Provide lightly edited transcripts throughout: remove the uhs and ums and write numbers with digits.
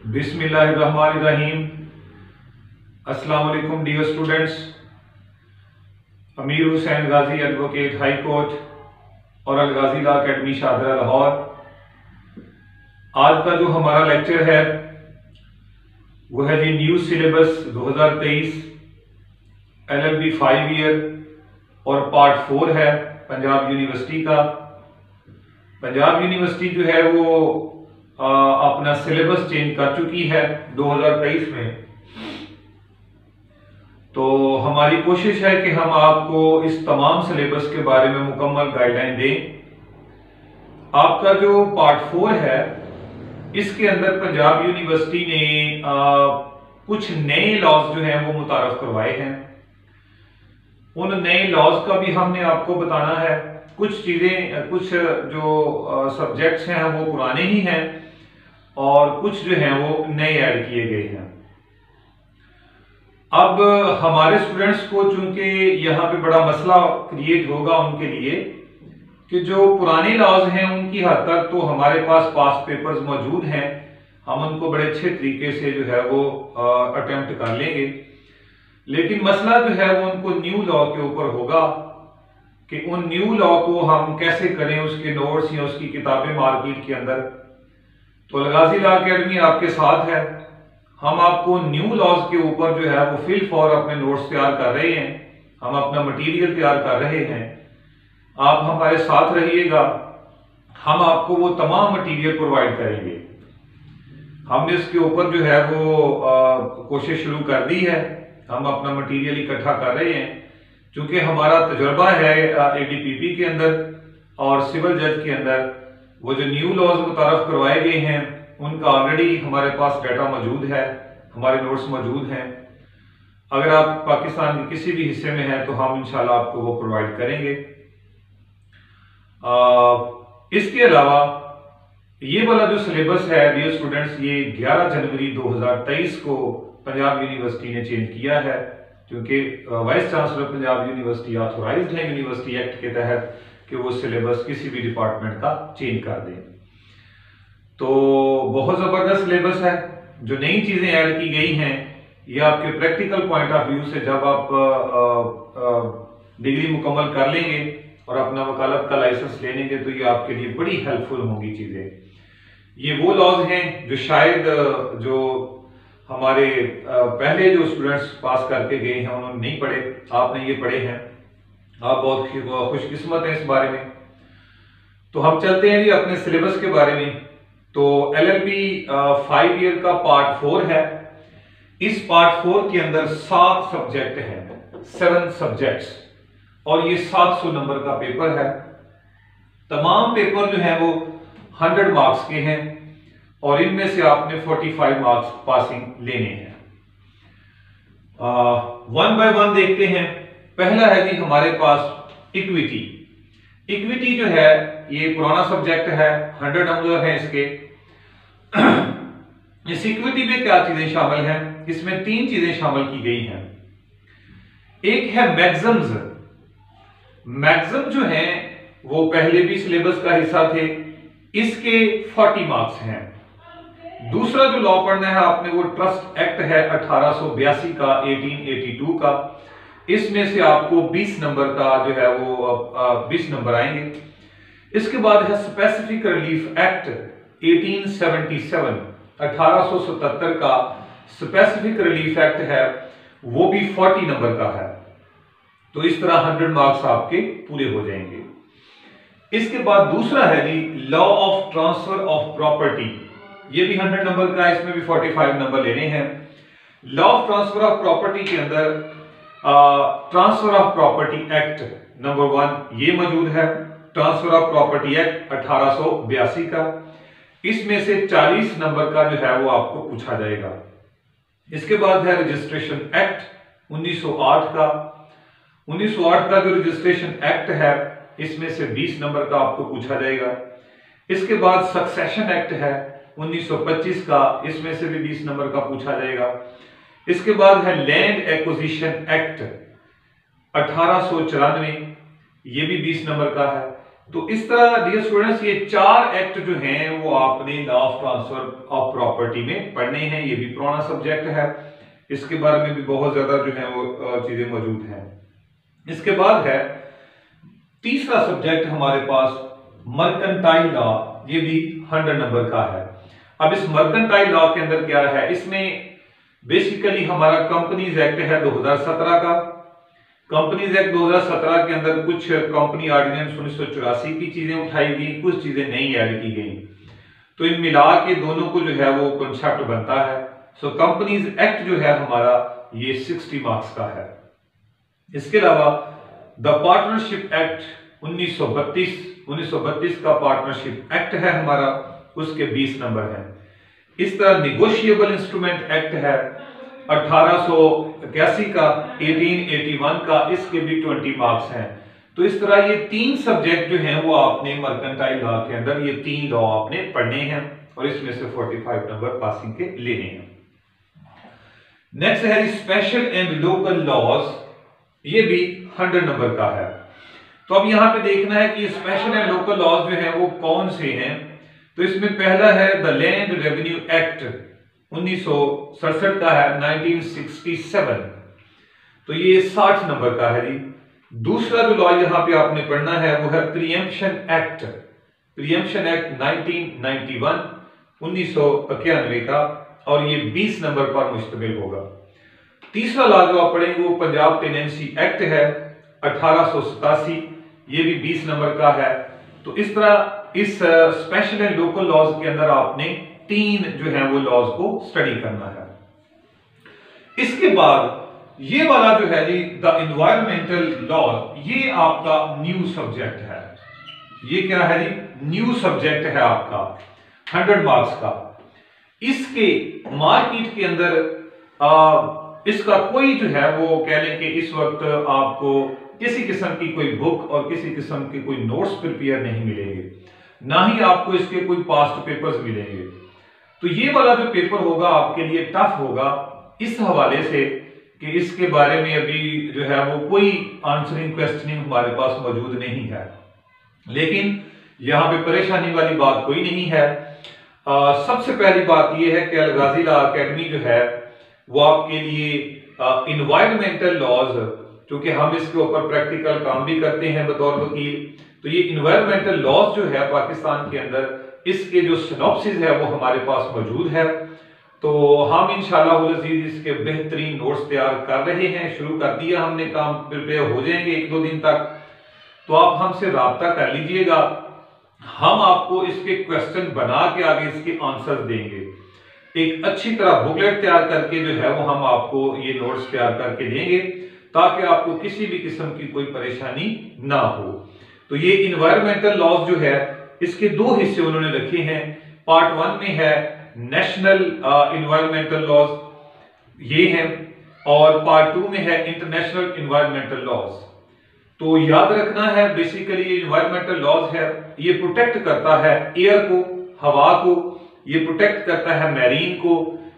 बिस्मिल्लाहिर्रहमानिर्रहीम। अस्सलाम वालेकुम डियर स्टूडेंट्स। अमीर हुसैन गाजी एडवोकेट हाई कोर्ट और अल गाजी लॉ अकेडमी शाहदरा लाहौर। आज का जो हमारा लेक्चर है वो है जी न्यू सिलेबस 2023 LLB 5 ईयर और पार्ट 4 है पंजाब यूनिवर्सिटी का। पंजाब यूनिवर्सिटी जो है वो अपना सिलेबस चेंज कर चुकी है 2023 में। तो हमारी कोशिश है कि हम आपको इस तमाम सिलेबस के बारे में मुकम्मल गाइडलाइन दें। आपका जो पार्ट 4 है इसके अंदर पंजाब यूनिवर्सिटी ने कुछ नए लॉज जो हैं वो मुतारफ करवाए हैं। उन नए लॉज का भी हमने आपको बताना है। कुछ चीजें, कुछ जो सब्जेक्ट्स हैं वो पुराने ही हैं और कुछ जो हैं वो नए ऐड किए गए हैं। अब हमारे स्टूडेंट्स को चूंकि यहाँ पे बड़ा मसला क्रिएट होगा उनके लिए कि जो पुराने लॉज हैं उनकी हद तक तो हमारे पास पास पेपर्स मौजूद हैं, हम उनको बड़े अच्छे तरीके से जो है वो अटेम्प्ट कर लेंगे। लेकिन मसला जो है वो उनको न्यू लॉ के ऊपर होगा कि उन न्यू लॉ को हम कैसे करें, उसके नोट्स या उसकी किताबें मार्केट के अंदर। तो अल गाजी लॉ अकेडमी आपके साथ है। हम आपको न्यू लॉज के ऊपर जो है वो फिल फॉर अपने नोट्स तैयार कर रहे हैं, हम अपना मटेरियल तैयार कर रहे हैं। आप हमारे साथ रहिएगा, हम आपको वो तमाम मटेरियल प्रोवाइड करेंगे। हमने इसके ऊपर जो है वो कोशिश शुरू कर दी है, हम अपना मटेरियल इकट्ठा कर रहे हैं। क्योंकि हमारा तजुर्बा है ADPP के अंदर और सिविल जज के अंदर वो जो न्यू लॉज मुतारफ करवाए गए हैं उनका ऑलरेडी हमारे पास डाटा मौजूद है, हमारे नोट्स मौजूद हैं। अगर आप पाकिस्तान के किसी भी हिस्से में हैं तो हम इंशाल्लाह आपको वो प्रोवाइड करेंगे। इसके अलावा ये वाला जो सिलेबस है डियर स्टूडेंट्स, ये 11 जनवरी 2023 को पंजाब यूनिवर्सिटी ने चेंज किया है। क्योंकि vice chancellor Punjab university authorized है यूनिवर्सिटी एक्ट के तहत कि वो सिलेबस किसी भी डिपार्टमेंट का चेंज कर दें। तो बहुत जबरदस्त सिलेबस है। जो नई चीजें ऐड की गई हैं ये आपके प्रैक्टिकल पॉइंट ऑफ व्यू से जब आप डिग्री मुकम्मल कर लेंगे और अपना वकालत का लाइसेंस ले लेंगे तो ये आपके लिए बड़ी हेल्पफुल होंगी चीजें। ये वो लॉज हैं जो शायद जो हमारे पहले जो स्टूडेंट्स पास करके गए हैं उन्होंने नहीं पढ़े, आपने ये पढ़े हैं। आप बहुत खुशकिस्मत हैं इस बारे में। तो हम चलते हैं जी अपने सिलेबस के बारे में। तो LLB 5 ईयर का पार्ट 4 है। इस पार्ट 4 के अंदर 7 सब्जेक्ट हैं, 7 सब्जेक्ट्स, और ये 700 नंबर का पेपर है। तमाम पेपर जो है वो 100 मार्क्स के हैं और इनमें से आपने 45 मार्क्स पासिंग लेने हैं। वन बाय वन देखते हैं। पहला है जी हमारे पास इक्विटी। इक्विटी जो है ये पुराना सब्जेक्ट है, 100 नंबर है इसके। इस इक्विटी में क्या चीजें शामिल हैं? इसमें 3 चीजें शामिल की गई हैं। एक है मैक्सिम्स। मैक्सिम जो है वो पहले भी सिलेबस का हिस्सा थे, इसके 40 मार्क्स हैं। दूसरा जो लॉ पढ़ना है आपने वो ट्रस्ट एक्ट है 1882 का, 1882 का। इसमें से आपको 20 नंबर का जो है वो 20 नंबर आएंगे। इसके बाद है स्पेसिफिक रिलीफ एक्ट 1877, 1877 का स्पेसिफिक रिलीफ एक्ट है, वो भी 40 नंबर का है। तो इस तरह 100 मार्क्स आपके पूरे हो जाएंगे। इसके बाद दूसरा है जी law of transfer of property. ये भी 100 नंबर का है, इसमें भी 45 नंबर लेने हैं। Law of transfer of property के अंदर transfer of property act number 1 ये मौजूद है। ट्रांसफर ऑफ प्रॉपर्टी एक्ट 1882 का, इसमें से 40 नंबर का जो है वो आपको पूछा जाएगा। इसके बाद है रजिस्ट्रेशन एक्ट 1908 का। 1908 का जो रजिस्ट्रेशन एक्ट है इसमें से 20 नंबर का आपको पूछा जाएगा। इसके बाद सक्सेशन एक्ट है 1925 का, इसमें से भी 20 नंबर का पूछा जाएगा। इसके बाद है लैंड एक्विजिशन एक्ट 1894, ये भी 20 नंबर का है। तो इस तरह डियर स्टूडेंट्स ये 4 एक्ट जो हैं वो आपने law of transfer of property में पढ़ने हैं। ये भी पुराना सब्जेक्ट है, इसके बारे में भी बहुत ज्यादा जो है वो चीजें मौजूद हैं। इसके बाद है तीसरा सब्जेक्ट हमारे पास मर्केंटाइल लॉ, ये भी 100 नंबर का है। अब इस मर्केंटाइल लॉ के अंदर क्या है, इसमें बेसिकली हमारा कंपनीज एक्ट है 2017 का। कंपनीज एक्ट 2017 के अंदर कुछ कंपनी ऑर्डिनेंस 1984 की चीजें उठाई गई, कुछ चीजें नई ऐड की गई, तो इन मिला के दोनों को जो है वो कॉन्सेप्ट बनता है। सो कंपनीज एक्ट जो है हमारा ये 60 मार्क्स का है। इसके अलावा द पार्टनरशिप एक्ट 1932 का पार्टनरशिप एक्ट है हमारा, उसके 20 नंबर है। इस तरह निगोशिएबल इंस्ट्रूमेंट एक्ट है 1881 का, 1881 का, इसके भी 20 मार्क्स हैं। तो इस तरह ये 3 सब्जेक्ट जो हैं वो आपने मर्केंटाइल लॉ के अंदर ये 3 लॉ आपने पढ़ने हैं और इसमें से 45 नंबर पासिंग के लेने हैं। नेक्स्ट है स्पेशल एंड लोकल लॉज, ये भी 100 नंबर का है। तो अब यहां पे देखना है कि स्पेशल एंड लोकल लॉज जो है वो कौन से हैं। तो इसमें पहला है द लैंड रेवेन्यू एक्ट 1967 का है, 1967, तो ये 60 नंबर का है जी। दूसरा जो लॉ यहां पे आपने पढ़ना है वो है प्रीएम्पशन एक्ट 1991 1991 का, और ये 20 नंबर पर मुश्तमिल होगा। तीसरा लॉ जो आप पढ़ेंगे वो पंजाब टेनेंसी एक्ट है 1887, ये भी 20 नंबर का है। तो इस तरह इस स्पेशल एंड लोकल लॉज के अंदर आपने 3 जो है वो लॉज को स्टडी करना है। इसके बाद ये वाला जो है जी द एनवायरमेंटल लॉ, ये आपका न्यू सब्जेक्ट है। ये क्या है जी, न्यू सब्जेक्ट है आपका 100 मार्क्स का। इसके मार्केट के अंदर इसका कोई जो है वो कह लें कि इस वक्त आपको किसी किस्म की कोई बुक और किसी किस्म के कोई नोट्स प्रिपेयर नहीं मिलेंगे, ना ही आपको इसके कोई पास्ट पेपर्स मिलेंगे। तो ये वाला जो पेपर होगा आपके लिए टफ होगा इस हवाले से कि इसके बारे में अभी जो है वो कोई आंसरिंग क्वेश्चनिंग हमारे पास मौजूद नहीं है। लेकिन यहां पे परेशानी वाली बात कोई नहीं है। सबसे पहली बात यह है कि अल-गाजी लॉ एकेडमी जो है वो आपके लिए इन्वायरमेंटल लॉज, क्योंकि हम इसके ऊपर प्रैक्टिकल काम भी करते हैं बतौर वकील, तो ये इन्वायरमेंटल लॉज जो है पाकिस्तान के अंदर, इसके जो सिनॉप्सिस है वो हमारे पास मौजूद है। तो हम इंशाअल्लाह अज़ीज इसके बेहतरीन नोट्स तैयार कर रहे हैं, शुरू कर दिया हमने काम, प्रिपेयर हो जाएंगे 1-2 दिन तक। तो आप हमसे राब्ता कर लीजिएगा, हम आपको इसके क्वेश्चन बना के आगे इसके आंसर देंगे। एक अच्छी तरह बुकलेट तैयार करके जो है वो हम आपको ये नोट्स तैयार करके देंगे ताकि आपको किसी भी किस्म की कोई परेशानी ना हो। तो ये इन्वायरमेंटल लॉज जो है इसके 2 हिस्से उन्होंने रखे हैं। पार्ट 1 में है नेशनल इन्वायरमेंटल लॉज, ये है, और पार्ट 2 में है इंटरनेशनल इन्वायरमेंटल लॉज। तो याद रखना है बेसिकली इन्वायरमेंटल लॉज है ये प्रोटेक्ट करता है एयर को, हवा को, ये प्रोटेक्ट करता है मैरीन को,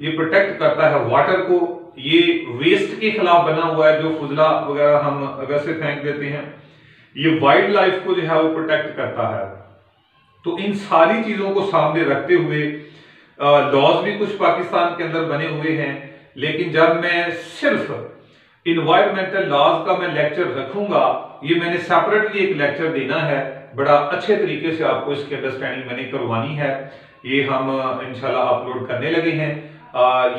ये प्रोटेक्ट करता है वाटर को, ये वेस्ट के खिलाफ बना हुआ है जो फुजला वगैरह हम वैसे फेंक देते हैं, ये वाइल्ड लाइफ को जो है वो प्रोटेक्ट करता है। तो इन सारी चीजों को सामने रखते हुए लॉज भी कुछ पाकिस्तान के अंदर बने हुए हैं, लेकिन जब मैं सिर्फ इन्वायरमेंटल लॉज का मैं लेक्चर रखूंगा, ये मैंने सेपरेटली एक लेक्चर देना है, बड़ा अच्छे तरीके से आपको इसकी अंडरस्टैंडिंग मैंने करवानी है। ये हम इंशाल्लाह अपलोड करने लगे हैं।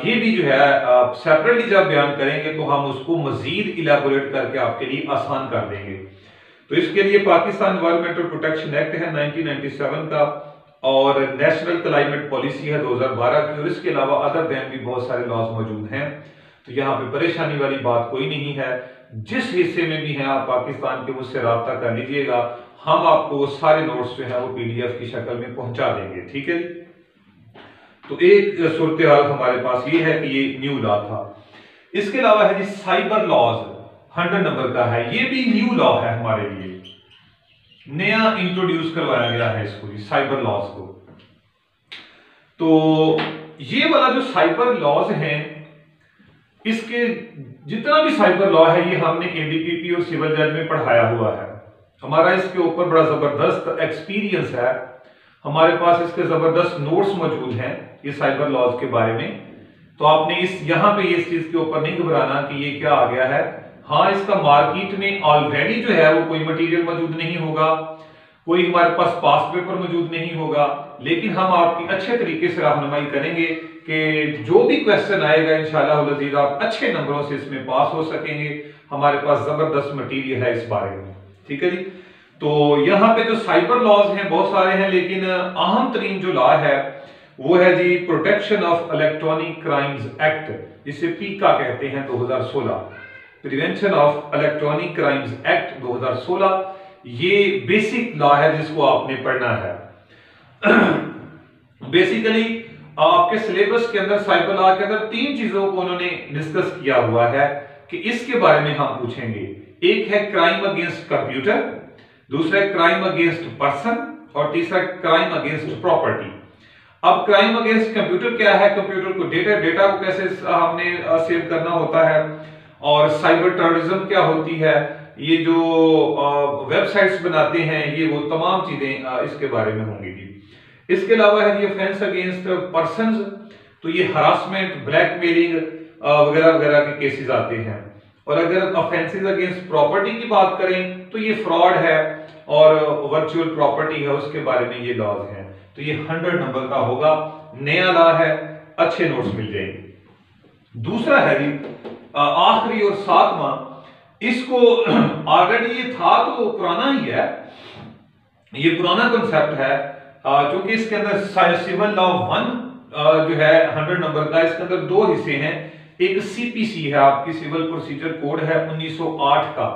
ये भी जो है सेपरेटली जब बयान करेंगे तो हम उसको मजीद इलैबोरेट करके आपके लिए आसान कर देंगे। तो इसके लिए पाकिस्तान एनवायरमेंटल प्रोटेक्शन एक्ट है 1997 का, और नेशनल क्लाइमेट पॉलिसी है 2012 की, और इसके अलावा अदर देन भी बहुत सारे लॉज मौजूद हैं। तो यहाँ पे परेशानी वाली बात कोई नहीं है। जिस हिस्से में भी हैं आप पाकिस्तान के, मुझसे राब्ता कर लीजिएगा, हम आपको वो सारे नोट्स जो है वो PDF की शक्ल में पहुंचा देंगे, ठीक है। तो एक सूरत हाल हमारे पास ये है कि ये न्यू लॉ था। इसके अलावा है जी साइबर लॉज, 100 नंबर का है, ये भी न्यू लॉ है हमारे लिए, नया इंट्रोड्यूस करवाया गया है इसको, साइबर लॉज को। तो ये वाला जो साइबर लॉज है, इसके जितना भी साइबर लॉ है ये हमने ADPP और सिविल जज में पढ़ाया हुआ है, हमारा इसके ऊपर बड़ा जबरदस्त एक्सपीरियंस है, हमारे पास इसके जबरदस्त नोट्स मौजूद हैं ये साइबर लॉज के बारे में। तो आपने यहाँ पे इस चीज के ऊपर नहीं घबराना कि ये क्या आ गया है। हाँ, इसका मार्केट में ऑलरेडी जो है वो कोई मटेरियल मौजूद नहीं होगा, कोई हमारे पास पास्ट पेपर मौजूद नहीं होगा, लेकिन हम आपकी अच्छे तरीके से रहनुमाई करेंगे कि जो भी क्वेश्चन आएगा इंशाल्लाह अज़ीज़ आप अच्छे नंबरों से इसमें पास हो सकेंगे। हमारे पास जबरदस्त मटेरियल है इस बारे में, ठीक है जी। तो यहाँ पे जो साइबर लॉज हैं बहुत सारे हैं, लेकिन अहम तरीन जो लॉ है वो है जी protection of electronic crimes act, जिसे पीका कहते हैं 2016, prevention of electronic crimes act 2016। ये बेसिक लॉ है जिसको आपने पढ़ना है। बेसिकली आपके सिलेबस के अंदर साइबर लॉ के अंदर 3 चीजों को उन्होंने डिस्कस किया हुआ है कि इसके बारे में हम पूछेंगे। एक है क्राइम अगेंस्ट कंप्यूटर, दूसरा है क्राइम अगेंस्ट पर्सन, और तीसरा क्राइम अगेंस्ट प्रॉपर्टी। अब क्राइम अगेंस्ट कंप्यूटर क्या है, कंप्यूटर को डेटा को कैसे हमने सेव करना होता है, और साइबर टेररिज्म क्या होती है, ये जो वेबसाइट्स बनाते हैं, ये वो तमाम चीजें इसके बारे में होंगी जी। इसके अलावा है ये ऑफेंस अगेंस्ट पर्संस, तो ये हरासमेंट, ब्लैकमेलिंग वगैरह वगैरह के केसेस आते हैं। और अगर ऑफेंसेस अगेंस्ट प्रॉपर्टी की बात करें तो ये फ्रॉड है और वर्चुअल प्रॉपर्टी है, उसके बारे में ये लॉज हैं। तो ये 100 नंबर का होगा, नया लॉ है, अच्छे नोट्स मिल जाएंगे। दूसरा है जी आखिरी और 7वां, इसको ऑलरेडी ये था तो पुराना ही है, ये पुराना कॉन्सेप्ट है, क्योंकि इसके अंदर सिविल लॉ 1 जो है 100 नंबर का, इसके अंदर 2 हिस्से हैं। एक सीपीसी है, आपकी सिविल प्रोसीजर कोड है 1908 का,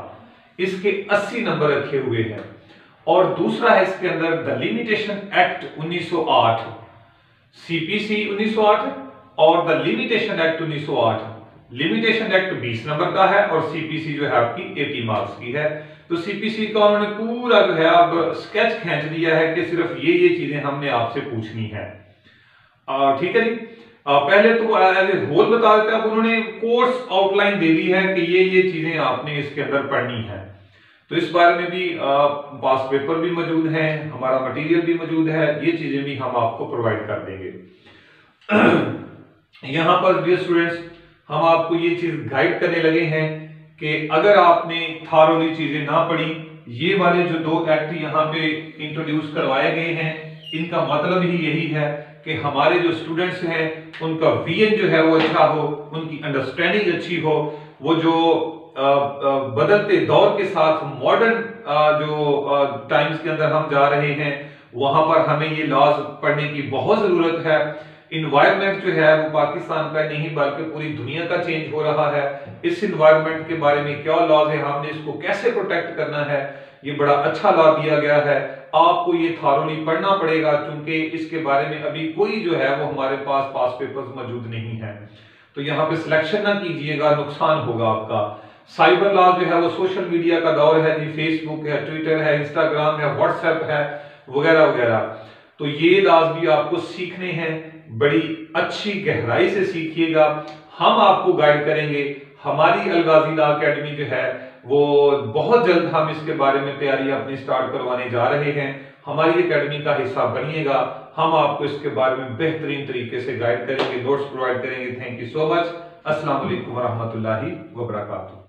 इसके 80 नंबर रखे हुए हैं, और दूसरा है इसके अंदर द लिमिटेशन एक्ट 1908, सीपीसी 1908 और the limitation act 1908। Limitation act 20 number का है और सीपीसी जो है आपकी 80 मार्क्स की है। तो सीपीसी का उन्होंने पूरा जो है अब स्केच खींच दिया है कि सिर्फ ये चीजें हमने आपसे पूछनी है, ठीक है जी। पहले तो एज ए होल बता देते हैं, अब उन्होंने कोर्स आउटलाइन दे दी है कि ये चीजें आपने इसके अंदर पढ़नी है। तो इस बारे में भी पास पेपर भी मौजूद है, हमारा मटेरियल भी मौजूद है, ये चीजें भी हम आपको प्रोवाइड कर देंगे। यहां पर डियर स्टूडेंट्स, हम आपको ये चीज गाइड करने लगे हैं कि अगर आपने थारोली चीजें ना पढ़ी, ये वाले जो 2 एक्ट यहाँ पे इंट्रोड्यूस करवाए गए हैं, इनका मतलब ही यही है कि हमारे जो स्टूडेंट्स हैं उनका विजन जो है वो अच्छा हो, उनकी अंडरस्टैंडिंग अच्छी हो, वो जो बदलते दौर के साथ मॉडर्न जो टाइम्स के अंदर हम जा रहे हैं, वहां पर हमें ये लॉज पढ़ने की बहुत जरूरत है। इन्वायरमेंट जो है वो पाकिस्तान का नहीं बल्कि पूरी दुनिया का चेंज हो रहा है। इस इन्वायरमेंट के बारे में क्या लॉज है, हमने इसको कैसे प्रोटेक्ट करना है, ये बड़ा अच्छा लॉ दिया गया है। आपको ये थारोली पढ़ना पड़ेगा, क्योंकि इसके बारे में अभी कोई जो है वो हमारे पास पास पेपर्स मौजूद नहीं है। तो यहाँ पे सिलेक्शन ना कीजिएगा, नुकसान होगा आपका। साइबर लॉ जो है वो सोशल मीडिया का दौर है जी, फेसबुक है, ट्विटर है, इंस्टाग्राम है, व्हाट्सएप है, वगैरह वगैरह। तो ये लॉज भी आपको सीखने हैं, बड़ी अच्छी गहराई से सीखिएगा, हम आपको गाइड करेंगे। हमारी अलगाजी लॉ अकेडमी जो है वो बहुत जल्द हम इसके बारे में तैयारी अपनी स्टार्ट करवाने जा रहे हैं। हमारी एकेडमी का हिस्सा बनिएगा, हम आपको इसके बारे में बेहतरीन तरीके से गाइड करेंगे, नोट्स प्रोवाइड करेंगे। Thank you so much. अस्सलाम वालेकुम व रहमतुल्लाहि व बरकातुहू।